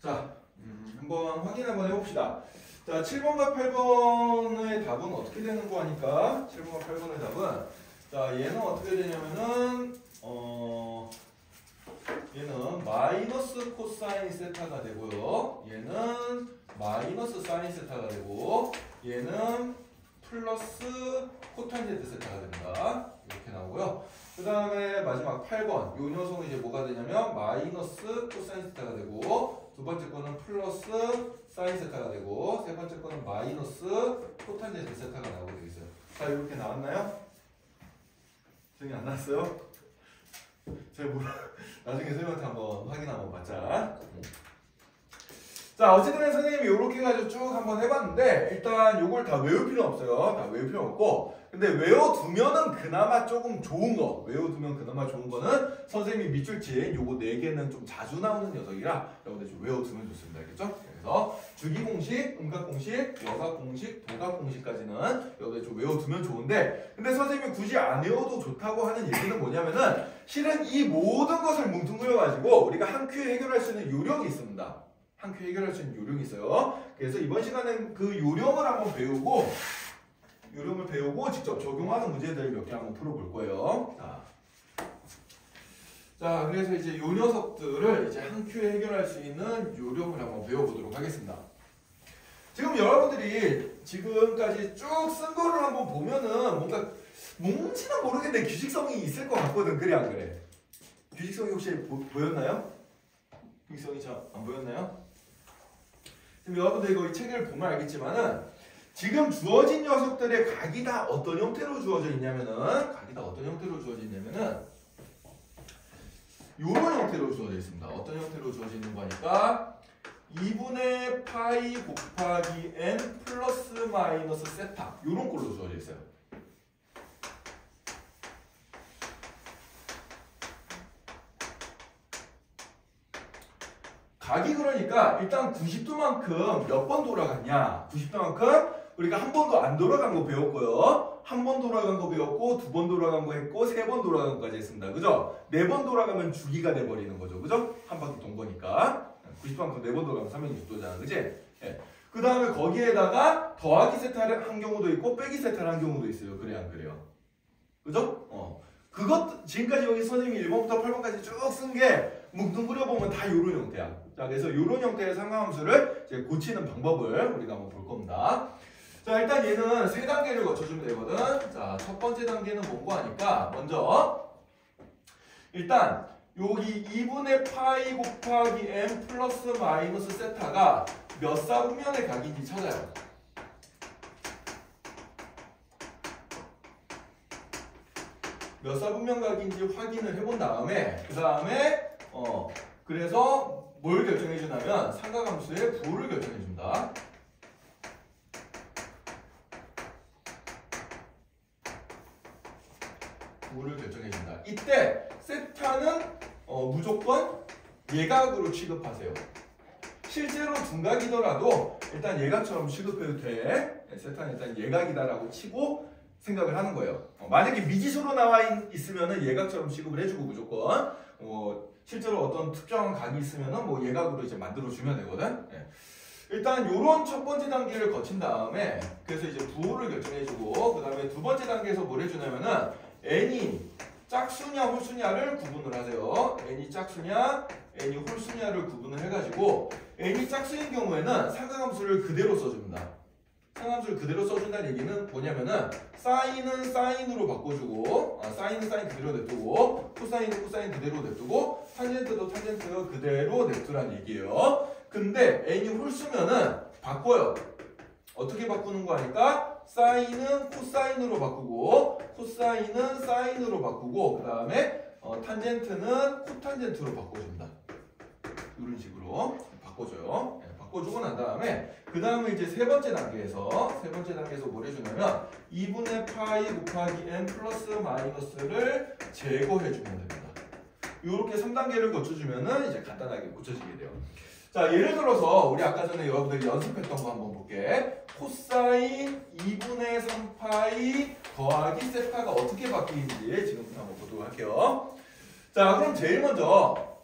자, 한번 확인 한번 해봅시다. 자, 7번과 8번의 답은 어떻게 되는 거 하니까 7번과 8번의 답은 자, 얘는 어떻게 되냐면은 얘는 마이너스 코사인 세타가 되고요. 얘는 마이너스 사인 세타가 되고 얘는 플러스 코탄젠트 세타가 됩니다. 이렇게 나오고요. 그 다음에 마지막 8번 이 녀석은 이제 뭐가 되냐면 마이너스 코사인 세타가 되고 두 번째 거는 플러스 사인 세타가 되고 세 번째 거는 마이너스 코탄젠트 세타가 나오게 되겠어요. 자, 이렇게 나왔나요? 정리 안 나왔어요? 제가 나중에 선생님한테 한번 확인 한번 받자. 자, 어쨌든 선생님이 이렇게 해가지고 쭉 한번 해봤는데 일단 요걸 다 외울 필요 없어요. 다 외울 필요 없고 근데 외워두면은 그나마 조금 좋은 거 외워두면 그나마 좋은 거는 선생님이 밑줄친 요거 4개는 좀 자주 나오는 녀석이라 여러분들 좀 외워두면 좋습니다. 알겠죠? 그래서 주기공식, 음각공식, 여각공식, 도각공식까지는 여러분들 좀 외워두면 좋은데 근데 선생님이 굳이 안 외워도 좋다고 하는 얘기는 뭐냐면은 실은 이 모든 것을 뭉뚱그려가지고 우리가 한 큐에 해결할 수 있는 요령이 있습니다. 한 큐 해결할 수 있는 요령이 있어요. 그래서 이번 시간엔 그 요령을 한번 배우고 직접 적용하는 문제들 몇 개 한번 풀어볼 거예요. 자, 그래서 이제 요 녀석들을 이제 한 큐에 해결할 수 있는 요령을 한번 배워보도록 하겠습니다. 지금 여러분들이 지금까지 쭉 쓴 거를 한번 보면은 뭔가 뭔지는 모르겠는데 규칙성이 있을 것 같거든. 그래 안 그래? 규칙성이 혹시 보였나요? 규칙성이 잘 안 보였나요? 지금 여러분들 이거 이 책을 보면 알겠지만은 지금 주어진 녀석들의 각이 다 어떤 형태로 주어져 있냐면은 요런 형태로 주어져 있습니다. 어떤 형태로 주어져 있는 거니까 2분의 파이 곱하기 n 플러스 마이너스 세타 요런 꼴로 주어져 있어요. 각이 그러니까 일단 90도만큼 몇 번 돌아갔냐? 90도만큼 우리가 한 번도 안 돌아간 거 배웠고요. 한 번 돌아간 거 배웠고 두 번 돌아간 거 했고 세 번 돌아간 거까지 했습니다. 그죠? 4번 돌아가면 주기가 돼버리는 거죠. 그죠? 한 바퀴 돈 거니까 90도만큼 4번 돌아가면 360도잖아. 그지? 예. 그 다음에 거기에다가 더하기 세타를 한 경우도 있고 빼기 세타를 한 경우도 있어요. 그래 안 그래요? 그죠? 그것 지금까지 여기 선생님이 1번부터 8번까지 쭉 쓴 게 뭉뚱그려 보면 다 요런 형태야. 자, 그래서 요런 형태의 상하함수를 이제 고치는 방법을 우리가 한번 볼 겁니다. 자, 일단 얘는 3단계를 거쳐주면 되거든. 자, 첫 번째 단계는 뭔고 하니까 먼저 일단 여기 2분의 파이 곱하기 n 플러스 마이너스 세타가 몇 사분면의 각인지 찾아요. 몇 사분면 각인지 확인을 해본 다음에 그 다음에 그래서 뭘 결정해 주냐면 삼각함수의 부호를 결정해 준다. 부호를 결정해 준다. 이때 세타는 무조건 예각으로 취급하세요. 실제로 둔각이더라도 일단 예각처럼 취급해도 돼. 세타는 일단 예각이다라고 치고 생각을 하는 거예요. 만약에 미지수로 나와 있으면은 예각처럼 취급을 해주고 무조건 실제로 어떤 특정한 각이 있으면은 뭐 예각으로 이제 만들어 주면 되거든. 예. 일단 요런 첫 번째 단계를 거친 다음에 그래서 이제 부호를 결정해주고 그 다음에 두 번째 단계에서 뭘 해주냐면은 n이 짝수냐 홀수냐를 구분을 하세요. n이 짝수냐 n이 홀수냐를 구분을 해가지고 n이 짝수인 경우에는 삼각함수를 그대로 써줍니다. 상함수를 그대로 써준다는 얘기는 뭐냐면은 사인은 사인으로 바꿔주고 사인은 사인 그대로 냅두고 코사인은 코사인 그대로 냅두고 탄젠트도 탄젠트 그대로 냅두란 얘기예요. 근데 n이 홀수면은 바꿔요. 어떻게 바꾸는 거 하니까 사인은 코사인으로 바꾸고 코사인은 사인으로 바꾸고 그 다음에 탄젠트는 코탄젠트로 바꿔준다. 이런 식으로 바꿔줘요. 바꿔주고 난 다음에 그 다음에 이제 세 번째 단계에서 뭘 해주냐면 2분의 파이 곱하기 n 플러스 마이너스를 제거해주면 됩니다. 이렇게 3단계를 거쳐주면은 이제 간단하게 고쳐지게 돼요. 자, 예를 들어서 우리 아까 전에 여러분들이 연습했던 거 한번 볼게. 코사인 2분의 3파이 더하기 세타가 어떻게 바뀌는지 지금부터 한번 보도록 할게요. 자, 그럼 제일 먼저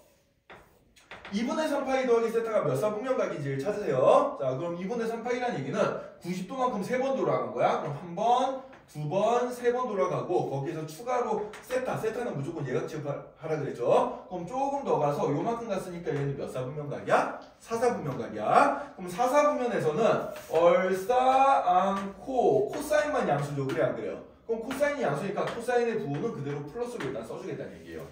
2분의 3파이 더하기 세타가 몇 사분면각인지를 찾으세요. 자, 그럼 2분의 3파이라는 얘기는 90도만큼 3번 돌아간 거야. 그럼 한 번, 두 번, 세 번 돌아가고 거기에서 추가로 세타는 무조건 예각 취급하라 그랬죠. 그럼 조금 더 가서 요만큼 갔으니까 얘는 몇 사분면각이야? 4사분면각이야. 그럼 4사분면에서는 얼싸안코 코사인만 양수죠. 그래 안 그래요? 그럼 코사인이 양수니까 코사인의 부호는 그대로 플러스로 일단 써주겠다는 얘기예요.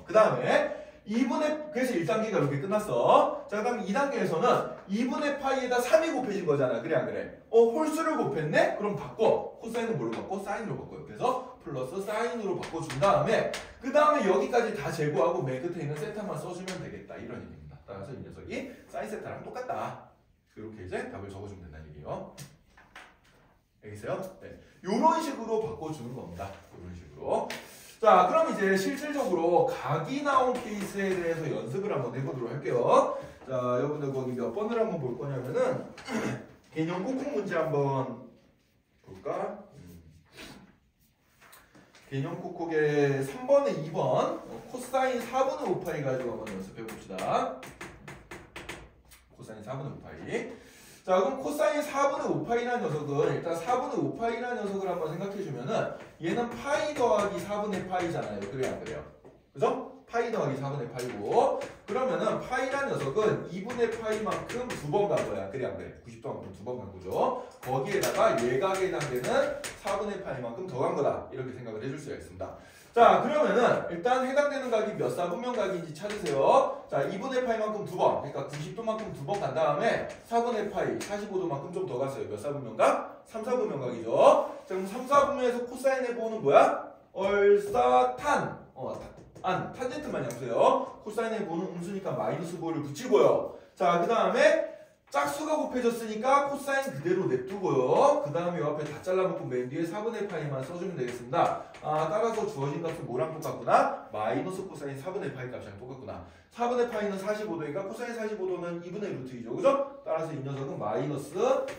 그 다음에 2분의 그래서 1단계가 이렇게 끝났어. 자, 그다음 2단계에서는 2분의 파이에다 3이 곱해진 거잖아. 그래 안 그래? 홀수를 곱했네? 그럼 바꿔. 코사인은 뭘로 바꿔? 사인으로 바꿔요. 그래서 플러스 사인으로 바꿔준 다음에 그 다음에 여기까지 다 제거하고 맨 끝에 있는 세타만 써주면 되겠다. 이런 얘기입니다. 따라서 이 녀석이 사인 세타랑 똑같다. 이렇게 이제 답을 적어주면 된다는 얘기예요. 알겠어요? 네. 이런 식으로 바꿔주는 겁니다. 이런 식으로. 자, 그럼 이제 실질적으로 각이 나온 케이스에 대해서 연습을 한번 해보도록 할게요. 자, 여러분들 거기 몇 번을 한번 볼 거냐면은 개념 콕콕 문제 한번 볼까? 개념 콕콕의 3번에 2번 코사인 4분의 5파이 가지고 한번 연습해 봅시다. 코사인 4분의 5파이. 자, 그럼 코사인 4분의 5파이라는 녀석은 일단 4분의 5파이라는 녀석을 한번 생각해주면은 얘는 파이 더하기 4분의 파이잖아요. 그래 안 그래요? 그죠? 파이 더하기 4분의 파이고 그러면은 파이라는 녀석은 2분의 파이만큼 두 번 간 거야. 그래 안 그래? 90도만큼 두 번 간 거죠. 거기에다가 예각의 단계는 4분의 파이만큼 더 간 거다. 이렇게 생각을 해줄 수가 있습니다. 자, 그러면은 일단 해당되는 각이 몇 사분면각인지 찾으세요. 자, 2분의 파이만큼 두 번, 그러니까 90도만큼 두 번 간 다음에 4분의 파이, 45도만큼 좀 더 갔어요. 몇 사분면각? 3사분면각이죠. 자, 그럼 3사분면에서 코사인의 부호는 뭐야? 얼싸탄. 탄젠트만 양수예요. 코사인의 부호는 음수니까 마이너스 부호를 붙이고요. 자, 그 다음에 짝수가 곱해졌으니까 코사인 그대로 냅두고요. 그 다음에 이 앞에 다 잘라먹고 맨 뒤에 4분의 파이만 써주면 되겠습니다. 따라서 주어진 값은 뭐랑 똑같구나? 마이너스 코사인 4분의 파이 값이랑 똑같구나. 4분의 파이는 45도니까 코사인 45도는 2분의 루트 2죠. 그죠? 따라서 이 녀석은 마이너스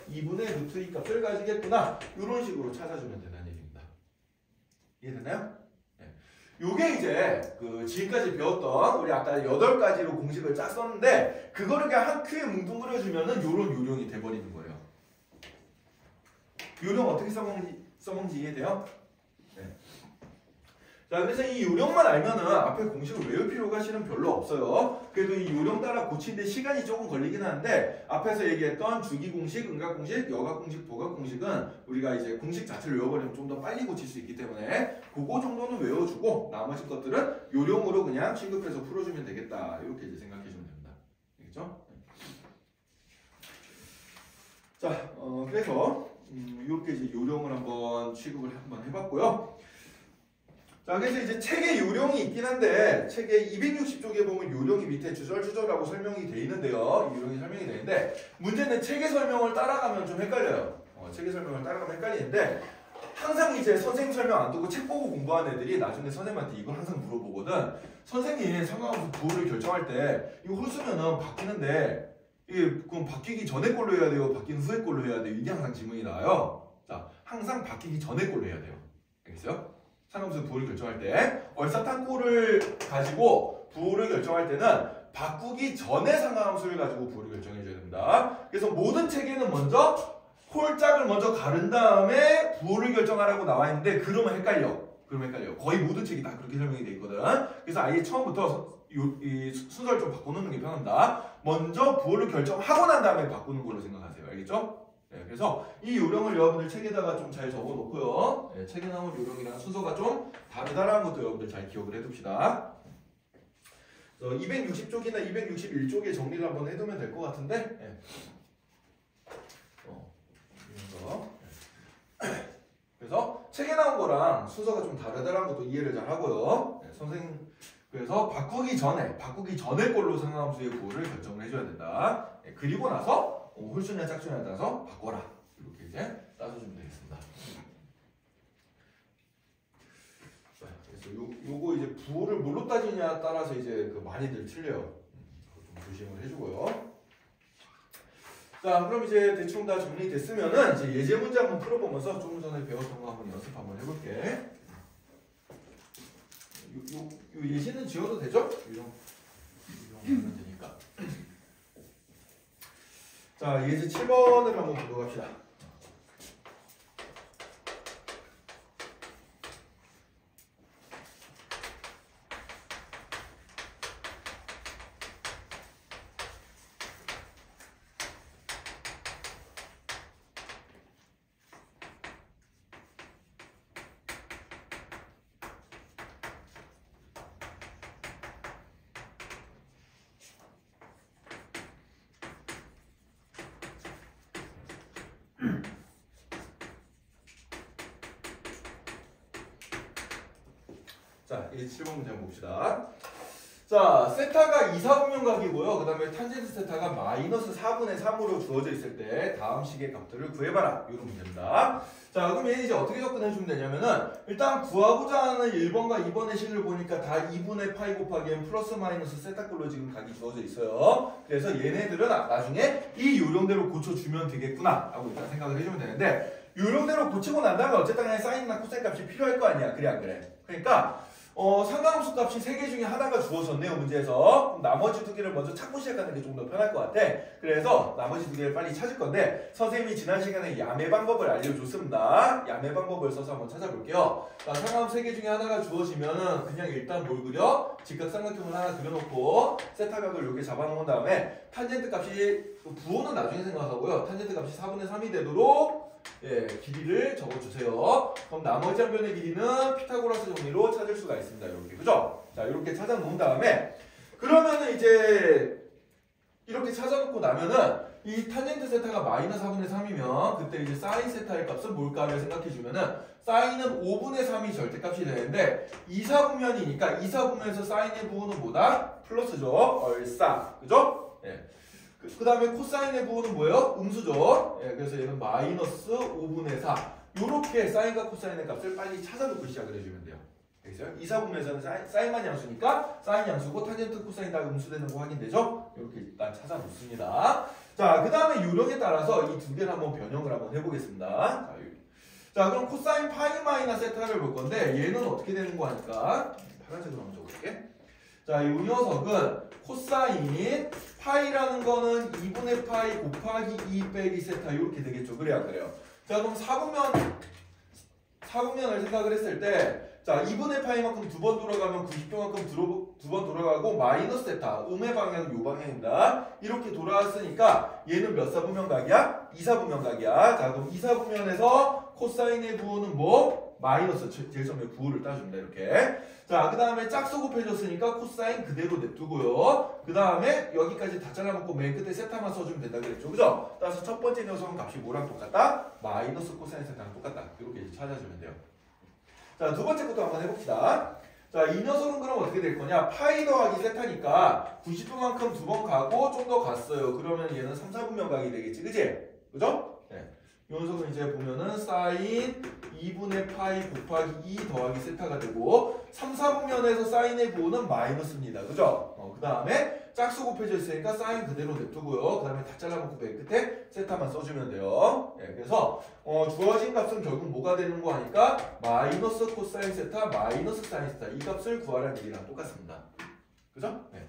2분의 루트 2 값을 가지겠구나. 이런 식으로 찾아주면 된다는 얘기입니다. 이해됐나요? 요게 이제 그 지금까지 배웠던 우리 아까 8가지로 공식을 짰었는데 그거를 그냥 한 큐에 뭉뚱그려주면은 요런 요령이 돼버리는 거예요. 요령 어떻게 써먹는지 이해돼요? 네. 자, 그래서 이 요령만 알면은 앞에 공식을 외울 필요가 실은 별로 없어요. 그래도 이 요령 따라 고치는데 시간이 조금 걸리긴 하는데 앞에서 얘기했던 주기 공식, 음각 공식, 여각 공식, 도각 공식은 우리가 이제 공식 자체를 외워버리면 좀 더 빨리 고칠 수 있기 때문에 그거 정도는 외워주고 나머지 것들은 요령으로 그냥 취급해서 풀어주면 되겠다. 이렇게 이제 생각해주면 됩니다. 알겠죠? 자, 그래서 이렇게 이제 요령을 한번 취급을 한번 해봤고요. 자, 그래서 이제 책에 요령이 있긴 한데 책의 260쪽에 보면 요령이 밑에 주절주절하고 설명이 돼 있는데요. 이 요령이 설명이 되는데 문제는 책의 설명을 따라가면 좀 헷갈려요. 책의 설명을 따라가면 헷갈리는데 항상 이제 선생님 설명 안 듣고 책 보고 공부하는 애들이 나중에 선생님한테 이걸 항상 물어보거든. 선생님 상관없이 부호를 결정할 때 이거 홀수면은 바뀌는데 이게 그럼 바뀌기 전에 걸로 해야 돼요? 바뀌는 후에 걸로 해야 돼요? 이게 항상 질문이 나와요. 자, 항상 바뀌기 전에 걸로 해야 돼요. 알겠어요? 상함수 부호를 결정할 때 얼싸탄꼴을 가지고 부호를 결정할 때는 바꾸기 전에 상함수를 가지고 부호를 결정해 줘야 됩니다. 그래서 모든 책에는 먼저 홀짝을 먼저 가른 다음에 부호를 결정하라고 나와 있는데 그러면 헷갈려. 거의 모든 책이 다 그렇게 설명이 돼 있거든. 그래서 아예 처음부터 이 순서를 좀 바꿔놓는 게 편합니다. 먼저 부호를 결정하고 난 다음에 바꾸는 걸로 생각하세요. 알겠죠? 네, 그래서 이 요령을 여러분들 책에다가 좀 잘 적어놓고요. 네, 책에 나온 요령이랑 순서가 좀 다르다라는 것도 여러분들 잘 기억을 해둡시다. 260쪽이나 261쪽에 정리를 한번 해두면 될 것 같은데. 네. 그래서 책에 나온 거랑 순서가 좀 다르다라는 것도 이해를 잘 하고요. 네, 선생님 그래서 바꾸기 전에 걸로 상함수의 부호를 결정을 해줘야 된다. 네, 그리고 나서 홀수냐 짝수냐에 따라서 바꿔라. 이렇게 이제 따져주면 되겠습니다. 자, 그래서 요거 이제 부호를 뭘로 따지냐에 따라서 이제 그 많이들 틀려요. 좀 조심을 해주고요. 자, 그럼 이제 대충 다 정리됐으면은 이제 예제 문제 한번 풀어보면서 조금 전에 배웠던 거 한번 연습 한번 해볼게. 요 예시는 지워도 되죠? 이런 하면 되니까. 자, 예제 7번을 한번 보도록 합시다. 자, 이 7번 문제 한번 봅시다. 자, 세타가 2, 4분면각이고요. 그 다음에 탄젠트 세타가 마이너스 4분의 3으로 주어져 있을 때 다음 식의 값들을 구해봐라. 이런 문제입니다. 자, 그럼 얘는 이제 어떻게 접근해주면 되냐면은 일단 구하고자 하는 1번과 2번의 식을 보니까 다 2분의 파이 곱하기 m 플러스 마이너스 세타꼴로 지금 각이 주어져 있어요. 그래서 얘네들은 나중에 이 요령대로 고쳐주면 되겠구나 라고 일단 생각을 해주면 되는데, 요령대로 고치고 난 다음에 어쨌든 간에 사인이나 코사인 값이 필요할 거 아니야. 그래 안 그래? 그러니까 상관함수 값이 3개 중에 하나가 주어졌네요, 문제에서. 그럼 나머지 2개를 먼저 찾고 시작하는 게 좀 더 편할 것 같아. 그래서 나머지 2개를 빨리 찾을 건데, 선생님이 지난 시간에 야매 방법을 알려줬습니다. 야매 방법을 써서 한번 찾아볼게요. 자, 상관함수 3개 중에 하나가 주어지면은 그냥 일단 뭘 그려? 직각삼각형을 하나 그려놓고 세타각을 여기 잡아놓은 다음에 탄젠트 값이, 부호는 나중에 생각하고요. 탄젠트 값이 4분의 3이 되도록 길이를 적어주세요. 그럼 나머지 한 변의 길이는 피타고라스 정리로 찾을 수가 있습니다. 이렇게, 그죠? 자, 이렇게 찾아놓은 다음에 그러면은 이제 이렇게 찾아놓고 나면은 이 탄젠트 세타가 마이너스 4분의 3이면 그때 이제 사인 세타의 값은 뭘까를 생각해주면은 사인은 5분의 3이 절대값이 되는데 2, 4분면이니까 2, 4분면에서 사인의 부호는 뭐다? 플러스죠. 얼싸, 그죠? 예. 그 다음에 코사인의 부호는 뭐예요? 음수죠. 예, 그래서 얘는 마이너스 5분의 4. 요렇게 사인과 코사인의 값을 빨리 찾아놓고 시작을 해주면 돼요. 알겠어요? 2, 4분면에서는 사인만 양수니까 사인 양수고 탄젠트 코사인 다 음수되는 거 확인되죠? 이렇게 일단 찾아놓습니다. 자, 그 다음에 요령에 따라서 이 두 개를 한번 변형을 한번 해보겠습니다. 자, 그럼 코사인 파이 마이너스 세타를 볼 건데 얘는 어떻게 되는 거 하니까 파란색으로 한번 적어볼게. 자, 이 녀석은 코사인 파이라는 거는 2분의 파이 곱하기 2 빼기 세타 이렇게 되겠죠. 그래야 그래요. 자, 그럼 4분면을 생각을 했을 때 자, 2분의 파이만큼 두 번 돌아가면 90도만큼 두 번 돌아가고 마이너스 세타, 음의 방향은 요 방향입니다. 이렇게 돌아왔으니까 얘는 몇 사분면각이야? 2사분면각이야. 자, 그럼 2사분면에서 코사인의 부호는 뭐? 마이너스, 제일 처음에 부호를 따줍니다. 이렇게. 자, 그 다음에 짝수 곱해줬으니까 코사인 그대로 냅두고요. 그 다음에 여기까지 다 잘라먹고 맨 끝에 세타만 써주면 된다 그랬죠. 그죠? 따라서 첫 번째 녀석은 값이 뭐랑 똑같다? 마이너스 코사인 세타랑 똑같다. 이렇게 이제 찾아주면 돼요. 자, 두 번째 것도 한번 해봅시다. 자, 이 녀석은 그럼 어떻게 될 거냐? 파이 더하기 세타니까 90도만큼 두 번 가고 좀 더 갔어요. 그러면 얘는 3, 4분면각이 되겠지. 그지? 그죠? 네. 이 녀석은 이제 보면은 사인 2분의 파이 곱하기 2 더하기 세타가 되고 3, 4분면에서 사인의 부호는 마이너스입니다. 그죠? 그 다음에 짝수 곱해져 있으니까 사인 그대로 냅두고요. 그 다음에 다 잘라먹고 맨 끝에 세타만 써주면 돼요. 네, 그래서 주어진 값은 결국 뭐가 되는 거 하니까 마이너스 코사인 세타 마이너스 사인 세타 이 값을 구하라는 얘기랑 똑같습니다. 그죠? 네.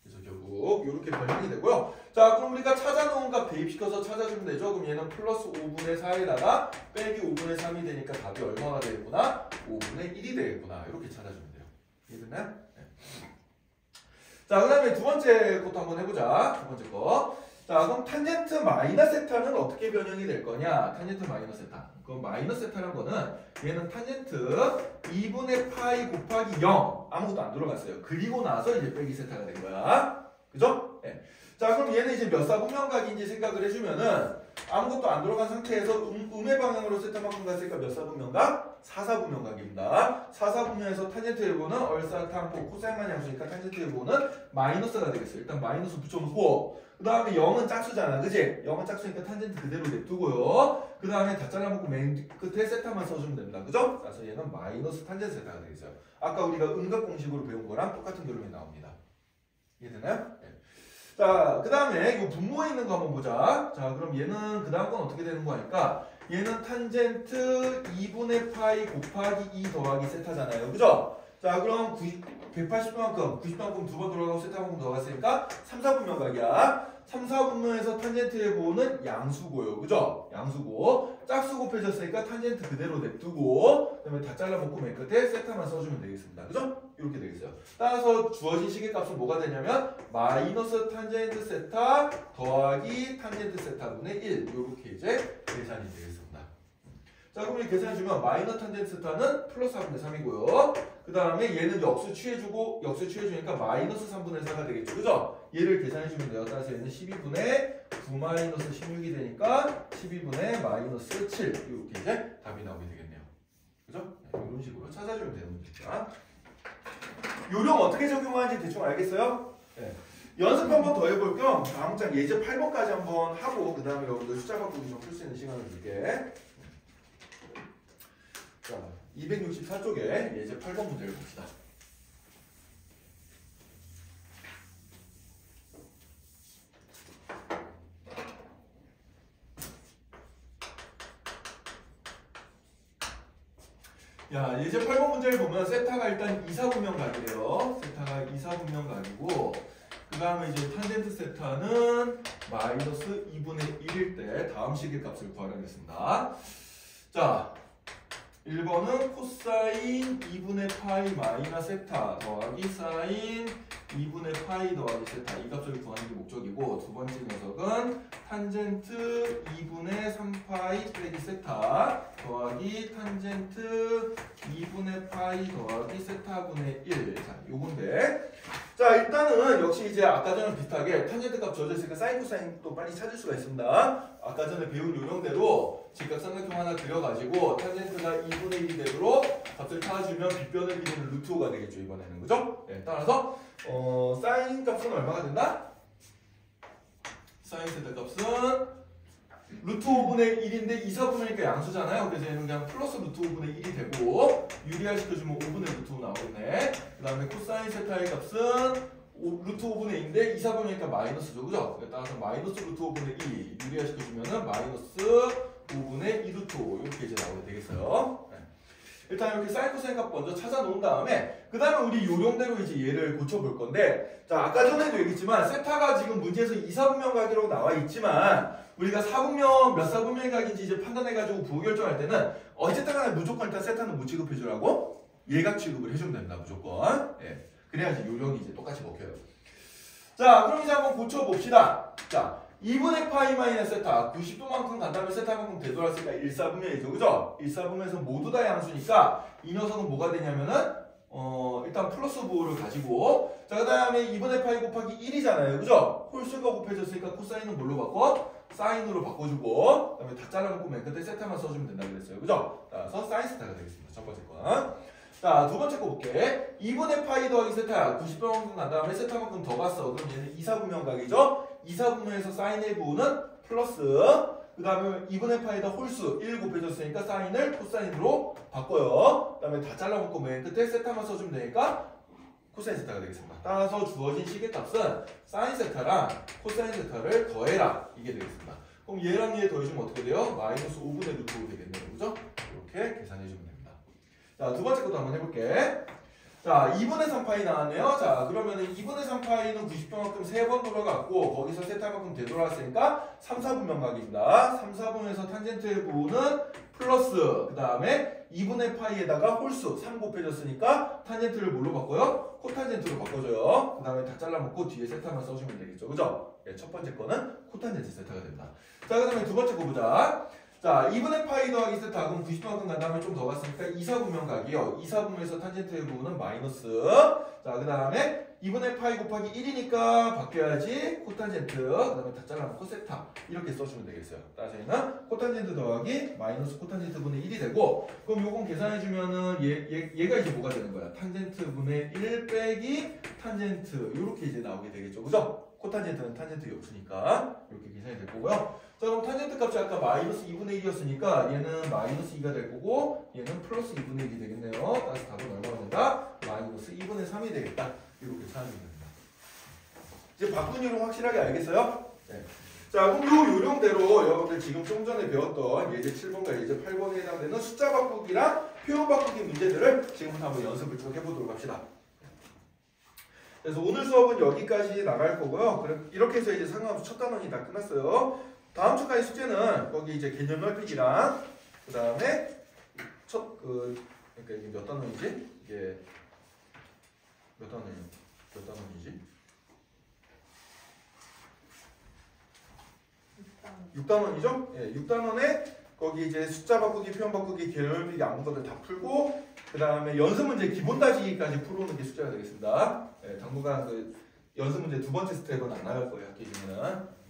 그래서 결국 이렇게 변형이 되고요. 자, 그럼 우리가 찾아놓은 값 대입시켜서 찾아주면 되죠. 그럼 얘는 플러스 5분의 4에다가 빼기 5분의 3이 되니까 답이 얼마가 되겠구나? 5분의 1이 되겠구나. 이렇게 찾아주면 돼요. 이해됐나요? 네. 자, 그 다음에 두 번째 것도 한번 해보자. 두 번째 거. 자, 그럼 탄젠트 마이너스 세타는 어떻게 변형이 될 거냐? 탄젠트 마이너스 세타. 그럼 마이너스 세타라는 거는 얘는 탄젠트 2분의 파이 곱하기 0 아무것도 안 들어갔어요. 그리고 나서 이제 빼기 세타가 된 거야. 그죠? 네. 자, 그럼 얘는 이제 몇 사분면각인지 생각을 해주면은 아무것도 안 들어간 상태에서 음의 방향으로 세타만큼 갔으니까 몇 사분면각? 4사분면각입니다. 4사분면에서 탄젠트의 부호는 얼사탕포 코사인만 양수니까 탄젠트의 부호는 마이너스가 되겠어요. 일단 마이너스 붙여놓고 그 다음에 0은 짝수잖아. 그지? 0은 짝수니까 탄젠트 그대로 냅두고요. 그 다음에 다 잘라먹고 맨 끝에 세타만 써주면 됩니다. 그죠? 그래서 얘는 마이너스 탄젠트 세타가 되겠어요. 아까 우리가 음각 공식으로 배운 거랑 똑같은 그림이 나옵니다. 이해되나요? 네. 자, 그 다음에 이 분모에 있는 거 한번 보자. 자, 그럼 얘는 그 다음 건 어떻게 되는 거니까 얘는 탄젠트 2분의 파이 곱하기 2 더하기 세타잖아요. 그죠? 자, 그럼 180도만큼 90도만큼 두 번 돌아가고 세타만큼 더 갔으니까 3, 4분면 3분면각이야. 3, 4분면에서 탄젠트의 부호는 양수고요. 그죠? 양수고. 짝수 곱해졌으니까 탄젠트 그대로 냅두고 그 다음에 다 잘라먹고 맨 끝에 세타만 써주면 되겠습니다. 그죠? 이렇게 되겠어요. 따라서 주어진 시계값은 뭐가 되냐면 마이너스 탄젠트 세타 더하기 탄젠트 세타분의 1 이렇게 이제 계산이 되겠습니다. 자, 그럼 이 계산해주면 마이너스 탄젠트 세타는 플러스 4분의 3이고요. 그 다음에 얘는 역수 취해주니까 마이너스 3분의 4가 되겠죠. 그죠? 얘를 계산해주면 돼요. 따라서 얘는 12분의 9 마이너스 16이 되니까 12분의 마이너스 7 이렇게 이제 답이 나오게 되겠네요. 그죠? 이런 식으로 찾아주면 되는 문제입니다. 요령 어떻게 적용하는지 대충 알겠어요? 네. 연습 한번 더 해볼 겸 다음 장 예제 8번까지 한번 하고 그 다음에 여러분들 숫자 바꾸기 좀 풀 수 있는 시간을 줄게. 자, 264쪽에 예제 8번 문제를 봅시다. 야, 예제 8번 문제를 보면 세타가 일단 2, 4분면각이래요. 세타가 2, 4분면각이고 그 다음에 이제 탄젠트 세타는 마이너스 2분의 1일 때 다음 식의 값을 구하라겠습니다. 자, 1번은 코사인 2분의 파이 마이너스 세타 더하기 사인 2분의 파이 더하기 세타 이 값을 구하는 게 목적이고 두 번째 녀석은 탄젠트 2분의 3파이 빼기 세타 더하기 탄젠트 2분의 파이 더하기 세타분의 1 자, 요건데 자, 일단은 역시 이제 아까 전에 비슷하게 탄젠트 값 주어졌으니까 사인 코사인도 빨리 찾을 수가 있습니다. 아까 전에 배운 요령대로 직각삼각형 하나 그려가지고 탄젠트가 2분의 1이 되도록 값을 찾아주면 빗변을 이루는 루트 5가 되겠죠. 이번에는. 그죠? 네, 따라서 사인 값은 얼마가 된다? 사인 세타 값은 루트 5분의 1인데 2, 4분의니까 양수잖아요. 그래서 얘는 그냥 플러스 루트 5분의 1이 되고 유리화 시켜주면 5분의 루트 5 나오겠네. 그 다음에 코사인 세타의 값은 루트 5분의 2인데 2, 4분의니까 마이너스죠. 그죠? 따라서 마이너스 루트 5분의 2 유리화 시켜주면은 마이너스 5분의 2 루트 5 이렇게 이제 나오게 되겠어요. 네. 일단 이렇게 사인 코사인 값 먼저 찾아 놓은 다음에 그 다음에 우리 요령대로 이제 얘를 고쳐볼 건데 자, 아까 전에도 얘기했지만 세타가 지금 문제에서 2, 4분면각이라고 나와 있지만 우리가 4분면 몇 4분면각인지 이제 판단해가지고 부호 결정할 때는 어쨌든 간에 무조건 일단 세타는 뭐 취급해주라고? 예각 취급을 해주면 된다 무조건. 예. 그래야지 요령이 이제 똑같이 먹혀요. 자, 그럼 이제 한번 고쳐봅시다. 자, 2분의 파이 마이너스 세타 90도만큼 간다면 세타만큼 되돌았으니까 1사분면이죠. 그죠? 1사분면에서 모두 다 양수니까 이 녀석은 뭐가 되냐면은 일단 플러스 부호를 가지고 자, 그 다음에 2분의 파이 곱하기 1이잖아요. 그죠? 홀수가 곱해졌으니까 코사인은 뭘로 바꿔? 사인으로 바꿔주고 그 다음에 다 잘라놓고 맨 끝에 세타만 써주면 된다고 그랬어요. 그죠? 따라서 사인 세타가 되겠습니다. 첫 번째 건. 자, 두 번째 거 볼게. 2분의 파이 더하기 세타 90도만큼 간 다음에 세타만큼 더 갔어. 그럼 얘는 2, 4분면각이죠? 2, 4분면에서 사인의 부호는 플러스 그 다음에 2분의 파이다 홀수 1 곱해줬으니까 사인을 코사인으로 바꿔요. 그 다음에 다 잘라먹고 맨 끝에 세타만 써주면 되니까 코사인 세타가 되겠습니다. 따라서 주어진 시계값은 사인 세타랑 코사인 세타를 더해라 이게 되겠습니다. 그럼 얘랑 얘 더해주면 어떻게 돼요? 마이너스 5분의 루트 5 되겠네요. 그죠? 이렇게 계산해주면 됩니다. 자, 두 번째 것도 한번 해볼게. 자, 2분의 3파이 나왔네요. 자, 그러면은 2분의 3파이는 90도만큼 3번 돌아갔고 거기서 세타만큼 되돌아왔으니까 3, 4분면각입니다. 3, 4분에서 탄젠트의 부호는 플러스 그 다음에 2분의 파이에다가 홀수 3 곱해졌으니까 탄젠트를 뭘로 바꿔요? 코탄젠트로 바꿔줘요. 그 다음에 다 잘라먹고 뒤에 세타만 써주면 되겠죠. 그죠? 네, 첫 번째 거는 코탄젠트 세타가 됩니다. 자, 그 다음에 두 번째 거 보자. 자, 2분의 파이 더하기 세타 그럼 90도만큼 간 다음에 좀 더 갔으니까 2, 4분면각이요. 2, 4분면에서 탄젠트의 부분은 마이너스. 자, 그 다음에 2분의 파이 곱하기 1이니까 바뀌어야지 코탄젠트 그 다음에 다 잘라놓고 세타 이렇게 써주면 되겠어요. 따라서 얘는 코탄젠트 더하기 마이너스 코탄젠트 분의 1이 되고 그럼 요건 계산해주면은 얘가 이제 뭐가 되는 거야? 탄젠트 분의 1 빼기 탄젠트 이렇게 이제 나오게 되겠죠. 그죠? 코탄젠트는 탄젠트 없으니까 이렇게 계산이 될 거고요. 자, 그럼 탄젠트 값이 아까 마이너스 2분의 1이었으니까 얘는 마이너스 2가 될 거고 얘는 플러스 2분의 1이 되겠네요. 따라서 답은 얼마가 된다? 마이너스 2분의 3이 되겠다. 이렇게 찾으면 됩니다. 이제 바꾼 요령 확실하게 알겠어요? 네. 자, 그럼 요 요령대로 여러분들 지금 좀 전에 배웠던 예제 7번과 예제 8번에 해당되는 숫자 바꾸기랑 표현 바꾸기 문제들을 지금부터 한번 연습을 쭉 해보도록 합시다. 그래서 오늘 수업은 여기까지 나갈 거고요. 이렇게 해서 이제 상관없이 첫 단원이 다 끝났어요. 다음 주까지 숙제는 거기 이제 개념 넓히기랑 그 다음에 그러니까 이게 몇 단원이지? 이게 몇 단원이지? 6단원이죠? 예, 6단원에 거기 이제 숫자 바꾸기, 표현 바꾸기, 개념 넓히기, 아무 것들 다 풀고 그 다음에 연습 문제 기본 따지기까지 풀어오는 게 숙제가 되겠습니다. 예, 당분간 그 연습 문제 두 번째 스텝은 안 나갈 거예요, 학기 중에는.